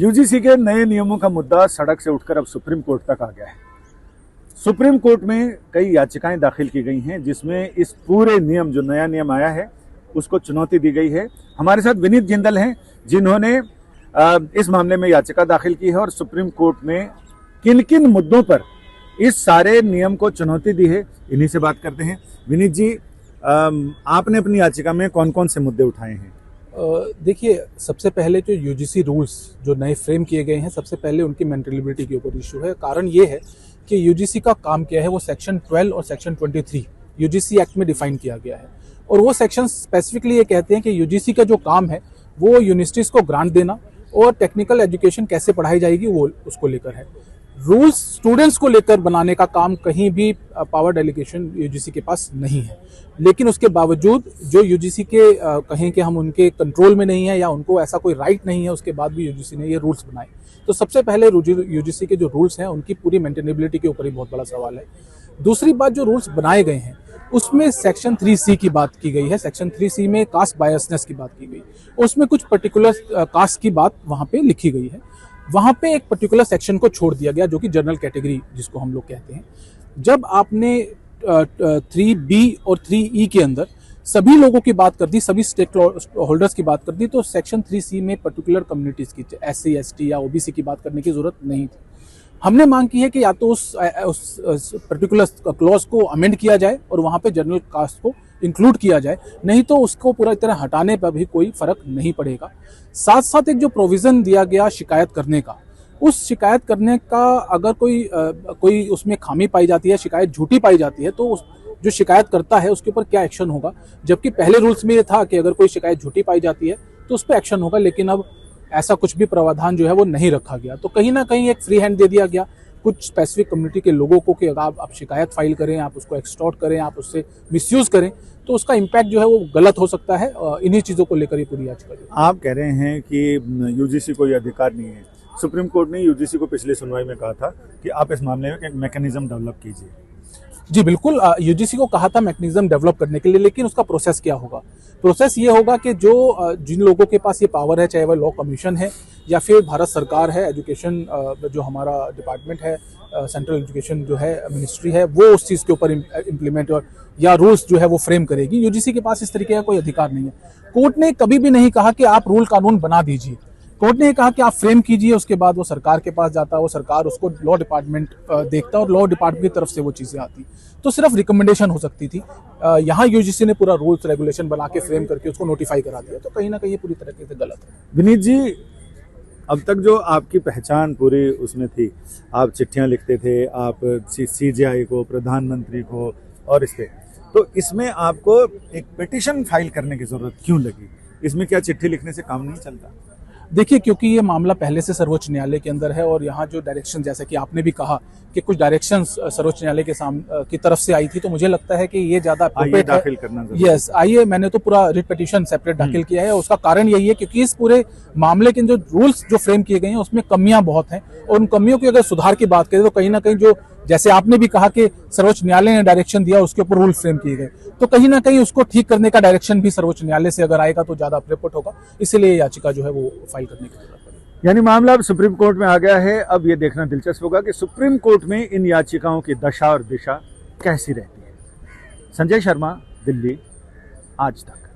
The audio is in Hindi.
यूजीसी के नए नियमों का मुद्दा सड़क से उठकर अब सुप्रीम कोर्ट तक आ गया है। सुप्रीम कोर्ट में कई याचिकाएं दाखिल की गई हैं जिसमें इस पूरे नियम, जो नया नियम आया है, उसको चुनौती दी गई है। हमारे साथ विनीत जिंदल हैं जिन्होंने इस मामले में याचिका दाखिल की है और सुप्रीम कोर्ट में किन किन मुद्दों पर इस सारे नियम को चुनौती दी है, इन्हीं से बात करते हैं। विनीत जी, आपने अपनी याचिका में कौन कौन से मुद्दे उठाए हैं? देखिए, सबसे पहले जो यूजीसी रूल्स जो नए फ्रेम किए गए हैं, सबसे पहले उनकी मेंटेनेबिलिटी के ऊपर इशू है। कारण ये है कि यूजीसी का काम क्या है, वो सेक्शन 12 और सेक्शन 23 यूजीसी एक्ट में डिफाइन किया गया है और वो सेक्शन स्पेसिफिकली ये कहते हैं कि यूजीसी का जो काम है वो यूनिवर्सिटीज़ को ग्रांट देना और टेक्निकल एजुकेशन कैसे पढ़ाई जाएगी वो उसको लेकर है। रूल्स स्टूडेंट्स को लेकर बनाने का काम कहीं भी पावर डेलीगेशन यूजीसी के पास नहीं है, लेकिन उसके बावजूद जो यूजीसी के कहें कि हम उनके कंट्रोल में नहीं है या उनको ऐसा कोई राइट नहीं है, उसके बाद भी यूजीसी ने ये रूल्स बनाए। तो सबसे पहले यूजीसी के जो रूल्स हैं उनकी पूरी मेंटेनेबिलिटी के ऊपर ही बहुत बड़ा सवाल है। दूसरी बात, जो रूल्स बनाए गए हैं उसमें सेक्शन 3C की बात की गई है। सेक्शन 3C में कास्ट बायसनेस की बात की गई, उसमें कुछ पर्टिकुलर कास्ट की बात वहाँ पे लिखी गई है। वहाँ पे एक पर्टिकुलर सेक्शन को छोड़ दिया गया जो कि जनरल कैटेगरी जिसको हम लोग कहते हैं। जब आपने 3B और 3E के अंदर सभी लोगों की बात कर दी, सभी स्टेक होल्डर्स की बात कर दी, तो सेक्शन 3C में पर्टिकुलर कम्युनिटीज़ की, SC ST या OBC की बात करने की जरूरत नहीं थी। हमने मांग की है कि या तो उस पर्टिकुलर क्लॉज को अमेंड किया जाए और वहाँ पे जनरल कास्ट को इंक्लूड किया जाए, नहीं तो उसको पूरा तरह हटाने पर भी कोई फर्क नहीं पड़ेगा। साथ साथ एक जो प्रोविज़न दिया गया शिकायत करने का, उस शिकायत करने का अगर कोई उसमें खामी पाई जाती है, शिकायत झूठी पाई जाती है, तो उस जो शिकायत करता है उसके ऊपर क्या एक्शन होगा। जबकि पहले रूल्स में ये था कि अगर कोई शिकायत झूठी पाई जाती है तो उस पर एक्शन होगा, लेकिन अब ऐसा कुछ भी प्रावधान जो है वो नहीं रखा गया। तो कहीं ना कहीं एक फ्री हैंड दे दिया गया कुछ स्पेसिफिक कम्युनिटी के लोगों को कि अगर आप शिकायत फाइल करें, आप उसको एक्सटॉर्ट करें, आप उससे मिसयूज करें, तो उसका इम्पैक्ट जो है वो गलत हो सकता है। इन्हीं चीज़ों को लेकर ये पूरी याचिका। आप कह रहे हैं कि यूजीसी को ये अधिकार नहीं है। सुप्रीम कोर्ट ने यूजीसी को पिछली सुनवाई में कहा था कि आप इस मामले में एक मैकेनिज्म डेवलप कीजिए। जी बिल्कुल, यूजीसी को कहा था मैकेनिज्म डेवलप करने के लिए, लेकिन उसका प्रोसेस क्या होगा? प्रोसेस ये होगा कि जो जिन लोगों के पास ये पावर है, चाहे वह लॉ कमीशन है या फिर भारत सरकार है, एजुकेशन जो हमारा डिपार्टमेंट है, सेंट्रल एजुकेशन जो है मिनिस्ट्री है, वो उस चीज़ के ऊपर इम्प्लीमेंट और या रूल्स जो है वो फ्रेम करेगी। यूजीसी के पास इस तरीके का कोई अधिकार नहीं है। कोर्ट ने कभी भी नहीं कहा कि आप रूल कानून बना दीजिए। कोर्ट ने कहा कि आप फ्रेम कीजिए, उसके बाद वो सरकार के पास जाता है, वो सरकार उसको लॉ डिपार्टमेंट देखता है और लॉ डिपार्टमेंट की तरफ से वो चीज़ें आती। तो सिर्फ रिकमेंडेशन हो सकती थी। यहाँ यूजीसी ने पूरा रूल्स रेगुलेशन बना के फ्रेम करके उसको नोटिफाई करा दिया, तो कहीं ना कहीं ये पूरी तरीके से गलत है। विनीत जी, अब तक जो आपकी पहचान पूरी उसमें थी, आप चिट्ठियां लिखते थे, आप CJI को, प्रधानमंत्री को और इस पे, तो इसमें आपको एक पिटीशन फाइल करने की जरूरत क्यों लगी? इसमें क्या चिट्ठी लिखने से काम नहीं चलता? देखिए, क्योंकि ये मामला पहले से सर्वोच्च न्यायालय के अंदर है और यहाँ जो डायरेक्शन, जैसे कि आपने भी कहा कि कुछ डायरेक्शंस सर्वोच्च न्यायालय के की तरफ से आई थी, तो मुझे लगता है कि ये ज्यादा दाखिल करना जरूरी है। यस, आइए, मैंने तो पूरा रिट पिटीशन सेपरेट दाखिल किया है। उसका कारण यही है क्योंकि इस पूरे मामले के जो रूल्स जो फ्रेम किए गए हैं उसमें कमियां बहुत हैं और उन कमियों की अगर सुधार की बात करें तो कहीं ना कहीं जो, जैसे आपने भी कहा कि सर्वोच्च न्यायालय ने डायरेक्शन दिया, उसके ऊपर रूल फ्रेम किए गए, तो कहीं ना कहीं उसको ठीक करने का डायरेक्शन भी सर्वोच्च न्यायालय से अगर आएगा तो ज्यादा अप्रोप्रिएट होगा। इसीलिए याचिका जो है वो फाइल करने की जरूरत है। यानी मामला अब सुप्रीम कोर्ट में आ गया है। अब ये देखना दिलचस्प होगा कि सुप्रीम कोर्ट में इन याचिकाओं की दशा और दिशा कैसी रहती है। संजय शर्मा, दिल्ली, आज तक।